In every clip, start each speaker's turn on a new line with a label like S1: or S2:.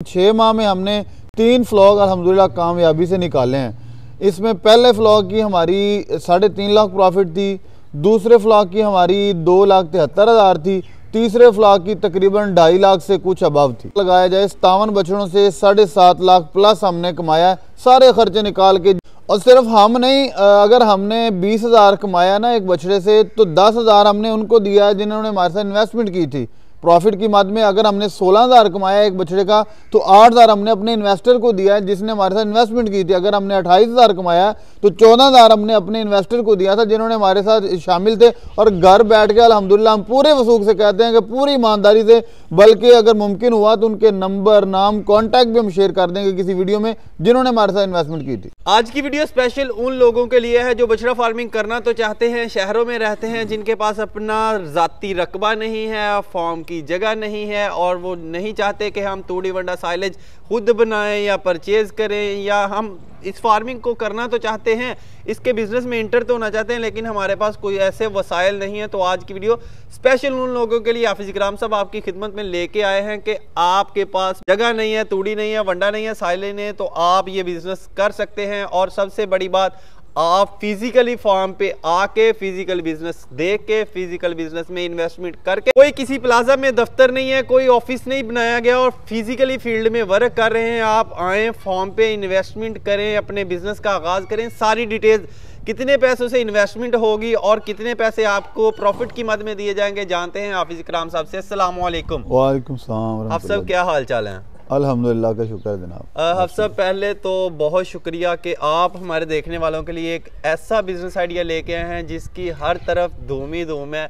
S1: 6 माह में हमने 3 फ्लॉग अल्हम्दुलिल्लाह कामयाबी से निकाले हैं। इसमें पहले फ्लॉग की हमारी 3.5 लाख प्रॉफिट थी, दूसरे फ्लॉग की हमारी 2,73,000 थी, तीसरे फ्लॉग की तकरीबन 2.5 लाख से कुछ अबव थी। लगाया जाए 57 बछड़ों से 7.5 लाख प्लस हमने कमाया, सारे खर्चे निकाल के। और सिर्फ हम नहीं, अगर हमने 20,000 कमाया ना एक बछड़े से, तो 10,000 हमने उनको दिया है जिन्होंने हमारे साथ इन्वेस्टमेंट की थी। प्रॉफिट की मद में अगर हमने 16,000 कमाया एक बछड़े का, तो 8,000 हमने अपने इन्वेस्टर को दिया है जिसने हमारे साथ इन्वेस्टमेंट की थी। अगर हमने 28,000 कमाया तो 14,000 हमने अपने इन्वेस्टर को दिया था जिन्होंने हमारे साथ शामिल थे। और घर बैठ के अल्हम्दुलिल्लाह हम पूरे वसूख से कहते हैं कि पूरी ईमानदारी से, बल्कि अगर मुमकिन हुआ तो उनके नंबर, नाम, कॉन्टैक्ट भी हम शेयर कर देंगे किसी वीडियो में जिन्होंने हमारे साथ इन्वेस्टमेंट की थी।
S2: आज की वीडियो स्पेशल उन लोगों के लिए है जो बछड़ा फार्मिंग करना तो चाहते हैं, शहरों में रहते हैं, जिनके पास अपना ज़ाती रकबा नहीं है, फार्म की जगह नहीं है, और वो नहीं चाहते कि हम तूड़ी वंडा साइलेज खुद बनाएं या परचेज करें, या हम इस फार्मिंग को करना तो चाहते हैं, इसके बिजनेस में इंटर तो होना चाहते हैं, लेकिन हमारे पास कोई ऐसे वसाइल नहीं है। तो आज की वीडियो स्पेशल उन लोगों के लिए हाफिज इकराम साहब आपकी खिदमत में लेके आए हैं कि आपके पास जगह नहीं है, तूड़ी नहीं है, वंडा नहीं है, साइलेज नहीं है, तो आप ये बिजनेस कर सकते हैं। और सबसे बड़ी बात, आप फिजिकली फार्म पे आके फिजिकल बिजनेस देख के फिजिकल बिजनेस में इन्वेस्टमेंट करके, कोई किसी प्लाजा में दफ्तर नहीं है, कोई ऑफिस नहीं बनाया गया, और फिजिकली फील्ड में वर्क कर रहे हैं। आप आए फार्म पे, इन्वेस्टमेंट करें, अपने बिजनेस का आगाज करें। सारी डिटेल्स, कितने पैसों से इन्वेस्टमेंट होगी और कितने पैसे आपको प्रॉफिट की मद में दिए जाएंगे, जानते हैं हाफिज इकराम साहब से। अस्सलाम वालेकुम।
S1: वालेकुम सलाम।
S2: आप सब क्या हाल चाल है?
S1: अल्हम्दुलिल्लाह का शुक्र है जनाब।
S2: आप सब पहले तो बहुत शुक्रिया कि आप हमारे देखने वालों के लिए एक ऐसा बिजनेस आइडिया लेके आए हैं जिसकी हर तरफ धूम ही धूम है।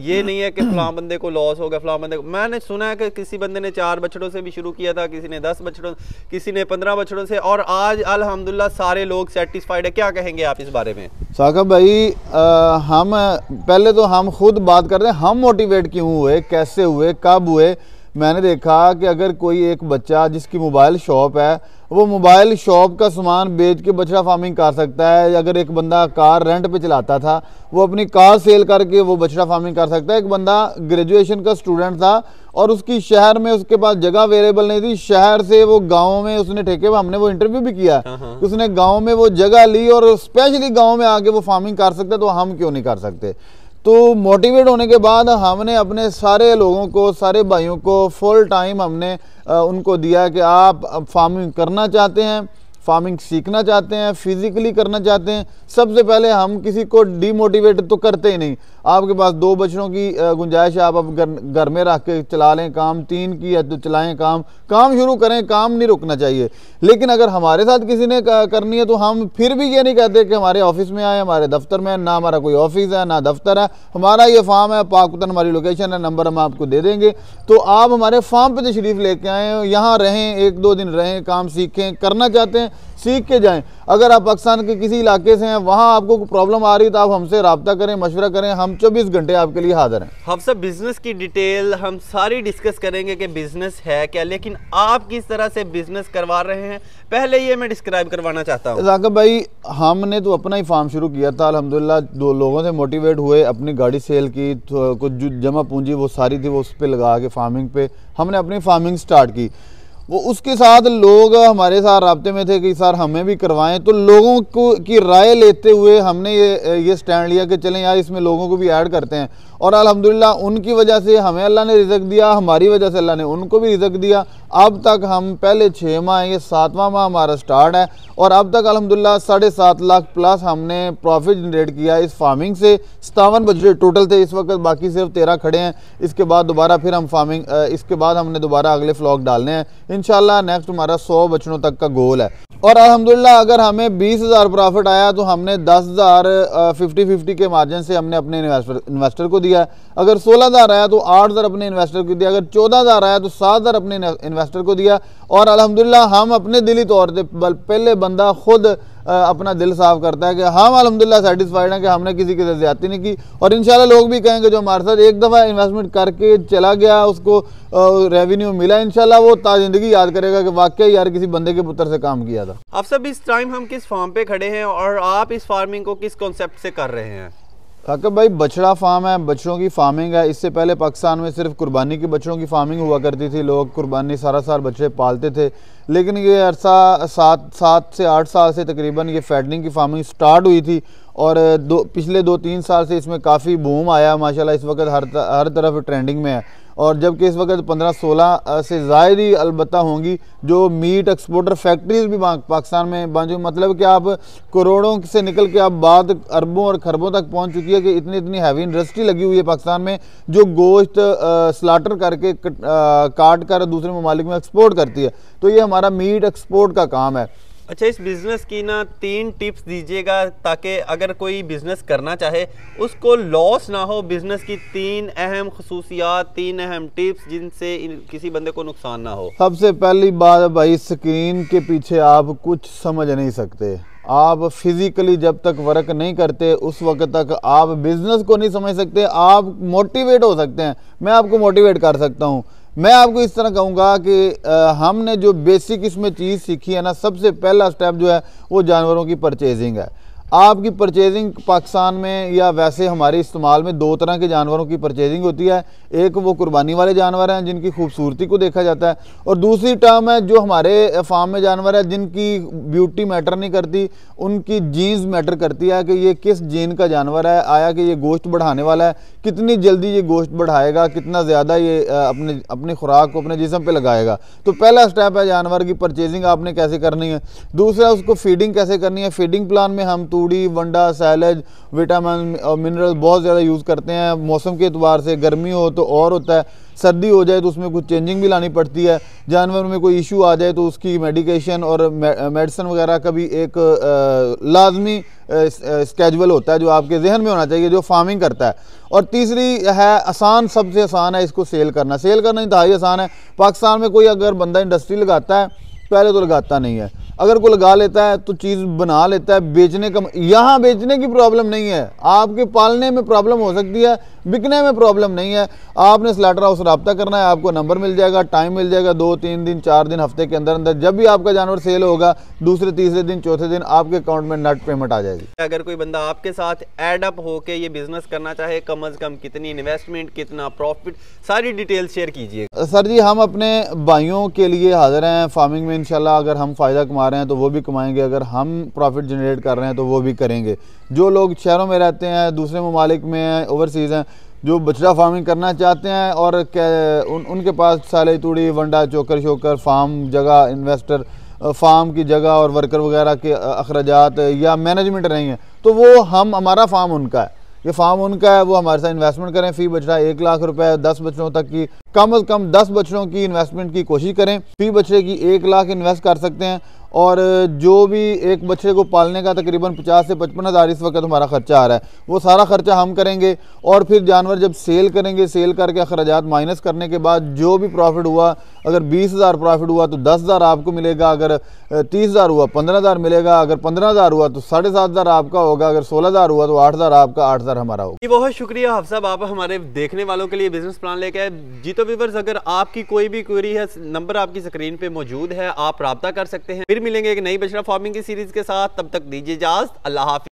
S2: ये नहीं है कि फलां बंदे को लॉस हो गया, फलां बंदे को। मैंने सुना है कि किसी बंदे ने 4 बछड़ों से भी शुरू किया था, किसी ने 10 बछड़ों, किसी ने 15 बछड़ों से, और आज अल्हम्दुलिल्लाह सारे लोग सेटिस्फाइड है। क्या कहेंगे आप इस बारे में?
S1: साकिब भाई, हम पहले तो हम खुद बात करते हैं, हम मोटिवेट क्यों हुए, कैसे हुए, कब हुए। मैंने देखा कि अगर कोई एक बच्चा जिसकी मोबाइल शॉप है, वो मोबाइल शॉप का सामान बेच के बछड़ा फार्मिंग कर सकता है। अगर एक बंदा कार रेंट पे चलाता था, वो अपनी कार सेल करके वो बछड़ा फार्मिंग कर सकता है। एक बंदा ग्रेजुएशन का स्टूडेंट था और उसकी शहर में उसके पास जगह अवेलेबल नहीं थी, शहर से वो गाँव में उसने ठेके में, हमने वो इंटरव्यू भी किया, उसने गाँव में वो जगह ली और स्पेशली गाँव में आके वो फार्मिंग कर सकता है, तो हम क्यों नहीं कर सकते। तो मोटिवेट होने के बाद हमने अपने सारे लोगों को, सारे भाइयों को फुल टाइम हमने उनको दिया कि आप फार्मिंग करना चाहते हैं, फार्मिंग सीखना चाहते हैं, फिजिकली करना चाहते हैं, सबसे पहले हम किसी को डीमोटिवेट तो करते ही नहीं। आपके पास 2 बछड़ों की गुंजाइश है, आप अब घर में रख के चला लें काम, 3 की है तो चलाएं काम शुरू करें, काम नहीं रुकना चाहिए। लेकिन अगर हमारे साथ किसी ने करनी है तो हम फिर भी ये नहीं कहते कि हमारे ऑफिस में आए, हमारे दफ्तर में। ना हमारा कोई ऑफिस है, ना दफ्तर है, हमारा ये फार्म है, पाकपतन हमारी लोकेशन है, नंबर हम आपको दे देंगे। तो आप हमारे फार्म पे तशरीफ़ लेके आएँ, यहाँ रहें, 1-2 दिन रहें, काम सीखें, करना चाहते हैं सीख के जाएं। अगर आप पाकिस्तान के किसी इलाके से हैं, वहाँ आपको प्रॉब्लम आ रही है, तो आप हमसे रब्ता करें, मशवरा करें, हम 24 घंटे आपके लिए हाजिर हैं।
S2: हम सब बिजनेस की डिटेल हम सारी डिस्कस करेंगे कि बिजनेस है क्या, लेकिन आप किस तरह से बिजनेस करवा रहे हैं, पहले ये मैं डिस्क्राइब करवाना चाहता हूँ।
S1: साकिब भाई, हमने तो अपना ही फार्म शुरू किया था अल्हम्दुलिल्लाह। 2 लोगों से मोटिवेट हुए, अपनी गाड़ी सेल की, तो कुछ जो जमा पूंजी वो सारी थी वो उस पर लगा के फार्मिंग पे हमने अपनी फार्मिंग स्टार्ट की। वो उसके साथ लोग हमारे साथ राब्ते में थे कि सर हमें भी करवाएं। तो लोगों को की राय लेते हुए हमने ये स्टैंड लिया कि चलें यार, इसमें लोगों को भी ऐड करते हैं। और अल्हम्दुलिल्लाह उनकी वजह से हमें अल्लाह ने रिज़्क दिया, हमारी वजह से अल्लाह ने उनको भी रिज़्क दिया। अब तक हम पहले 6 माह, ये 7वां माह हमारा स्टार्ट है, और अब तक अल्हम्दुलिल्लाह 7.5 लाख प्लस हमने प्रॉफिट जनरेट किया इस फार्मिंग से। 57 बछड़े टोटल थे इस वक्त, बाकी सिर्फ 13 खड़े हैं। इसके बाद दोबारा फिर हम फार्मिंग, इसके बाद हमने दोबारा अगले फ्लॉग डालने हैं इंशाल्लाह। नेक्स्ट हमारा 100 बछड़ों तक का गोल है। और अल्हम्दुलिल्लाह अगर हमें 20,000 प्रॉफिट आया तो हमने 10,000 50-50 के मार्जिन से हमने अपने इन्वेस्टर को दिया। अगर 16,000 आया तो 8,000 अपने इन्वेस्टर को दिया। अगर 14,000 आया तो 7,000 अपने इन्वेस्टर को दिया। और अल्हम्दुलिल्लाह हम अपने दिली तौर पर पहले बंदा खुद अपना दिल साफ करता है कि हम अल्हम्दुलिल्लाह सेटिस्फाइड हैं कि हमने किसी के साथ ज्यादती नहीं की। और इंशाल्लाह लोग भी कहेंगे जो हमारे साथ एक दफ़ा इन्वेस्टमेंट करके चला गया, उसको रेवेन्यू मिला, इंशाल्लाह वो ज़िंदगी याद करेगा कि वाकई यार किसी बंदे के पुत्र से काम किया था।
S2: अब सब इस टाइम हम किस फार्म पे खड़े हैं और आप इस फार्मिंग को किस कॉन्सेप्ट से कर रहे हैं?
S1: काका भाई बछड़ा फार्म है, बछड़ों की फार्मिंग है। इससे पहले पाकिस्तान में सिर्फ कुर्बानी के बछड़ों की फार्मिंग हुआ करती थी, लोग कुर्बानी सारा साल बछड़े पालते थे। लेकिन ये अरसा 7 से 8 साल से तकरीबन ये फैटनिंग की फार्मिंग स्टार्ट हुई थी और पिछले 2-3 साल से इसमें काफ़ी बूम आया माशाल्लाह। इस वक्त हर तरफ ट्रेंडिंग में है और जबकि इस वक्त 15-16 से ज़ायद ही अलबत्ता होंगी जो मीट एक्सपोर्टर फैक्ट्रीज भी पाकिस्तान में बन चुकी। मतलब कि आप करोड़ों से निकल के अब बात अरबों और खरबों तक पहुंच चुकी है कि इतनी हैवी इंडस्ट्री लगी हुई है पाकिस्तान में जो गोश्त स्लाटर करके काट कर दूसरे ममालिक में एक्सपोर्ट करती है। तो ये हमारा मीट एक्सपोर्ट का काम है।
S2: अच्छा, इस बिज़नेस की ना 3 टिप्स दीजिएगा ताकि अगर कोई बिज़नेस करना चाहे उसको लॉस ना हो। बिज़नेस की 3 अहम खसूसियात, 3 अहम टिप्स जिनसे किसी बंदे को नुकसान ना हो।
S1: सबसे पहली बात भाई, स्क्रीन के पीछे आप कुछ समझ नहीं सकते। आप फिज़िकली जब तक वर्क नहीं करते उस वक्त तक आप बिज़नेस को नहीं समझ सकते। आप मोटिवेट हो सकते हैं, मैं आपको मोटिवेट कर सकता हूँ। मैं आपको इस तरह कहूँगा कि हमने जो बेसिक इसमें चीज़ सीखी है ना, सबसे पहला स्टेप जो है वो जानवरों की परचेजिंग है। आपकी परचेजिंग पाकिस्तान में या वैसे हमारे इस्तेमाल में 2 तरह के जानवरों की परचेजिंग होती है। एक वो कुर्बानी वाले जानवर हैं जिनकी खूबसूरती को देखा जाता है, और दूसरी टर्म है जो हमारे फार्म में जानवर है जिनकी ब्यूटी मैटर नहीं करती, उनकी जीन्स मैटर करती है कि ये किस जीन का जानवर है, आया कि ये गोश्त बढ़ाने वाला है, कितनी जल्दी ये गोश्त बढ़ाएगा, कितना ज़्यादा ये अपनी खुराक को अपने जिस्म पे लगाएगा। तो पहला स्टेप है जानवर की परचेजिंग आपने कैसे करनी है। दूसरा उसको फीडिंग कैसे करनी है। फीडिंग प्लान में हम तूड़ी, वंडा, सैलेज, विटामिन और मिनरल बहुत ज़्यादा यूज़ करते हैं। मौसम के एतबार से गर्मी हो तो और होता है, सर्दी हो जाए तो उसमें कुछ चेंजिंग भी लानी पड़ती है। जानवर में कोई इशू आ जाए तो उसकी मेडिकेशन और मेडिसिन वगैरह का भी एक लाजमी स्केजुअल होता है जो आपके जहन में होना चाहिए जो फार्मिंग करता है। और तीसरी है आसान, सबसे आसान है इसको सेल करना। सेल करना इंतहाई आसान है। पाकिस्तान में कोई अगर बंदा इंडस्ट्री लगाता है, पहले तो लगाता नहीं है, अगर कोई लगा लेता है तो चीज़ बना लेता है। बेचने का यहाँ बेचने की प्रॉब्लम नहीं है, आपके पालने में प्रॉब्लम हो सकती है, बिकने में प्रॉब्लम नहीं है। आपने स्लैटर हाउस रब्ता करना है, आपको नंबर मिल जाएगा, टाइम मिल जाएगा, 2-3 दिन 4 दिन हफ्ते के अंदर अंदर जब भी आपका जानवर सेल होगा, दूसरे तीसरे दिन चौथे दिन आपके अकाउंट में नेट पेमेंट आ जाएगी।
S2: अगर कोई बंदा आपके साथ एड अप होके ये बिजनेस करना चाहे, कम से कम कितनी इन्वेस्टमेंट, कितना प्रॉफिट, सारी डिटेल शेयर कीजिए।
S1: सर जी, हम अपने भाइयों के लिए हाजिर हैं फार्मिंग में। इंशाल्लाह अगर हम फ़ायदा कमा रहे हैं तो वो भी कमाएंगे, अगर हम प्रॉफिट जनरेट कर रहे हैं तो वो भी करेंगे। जो लोग शहरों में रहते हैं, दूसरे ममालिक में हैं, ओवरसीज़ हैं, जो बछड़ा फार्मिंग करना चाहते हैं और उनके पास साले तूड़ी, वंडा, चोकर शोकर, फार्म जगह, इन्वेस्टर, फार्म की जगह और वर्कर वगैरह के अखराजात या मैनेजमेंट नहीं है, तो वो हमारा फार्म उनका है, ये फार्म उनका है। वो हमारे साथ इन्वेस्टमेंट करें। फ़ी बछड़ा 1 लाख रुपए, 10 बछड़ों तक की, कम से कम 10 बछड़ों की इन्वेस्टमेंट की कोशिश करें। फ़ी बछड़े की 1 लाख इन्वेस्ट कर सकते हैं और जो भी एक बछड़े को पालने का तकरीबन 50 से 55 हज़ार इस वक्त हमारा खर्चा आ रहा है, वो सारा खर्चा हम करेंगे। और फिर जानवर जब सेल करेंगे, सेल करके अखराजात माइनस करने के बाद जो भी प्रॉफिट हुआ, अगर 20,000 प्रॉफिट हुआ तो 10,000 आपको मिलेगा, अगर 30,000 हुआ 15,000 मिलेगा, अगर 15,000 हुआ तो 7,500 आपका होगा, अगर 16,000 हुआ तो 8,000 आपका, 8,000 हमारा होगा।
S2: बहुत शुक्रिया हफ्स साहब, आप हमारे देखने वालों के लिए बिजनेस प्लान लेके आए। जी तो व्यूअर्स, अगर आपकी कोई भी क्वेरी है, नंबर आपकी स्क्रीन पे मौजूद है, आप राब्ता कर सकते हैं। फिर मिलेंगे एक नई बछड़ा फार्मिंग की सीरीज के साथ, तब तक दीजिए इजाज़त। अल्लाह हाफिज़।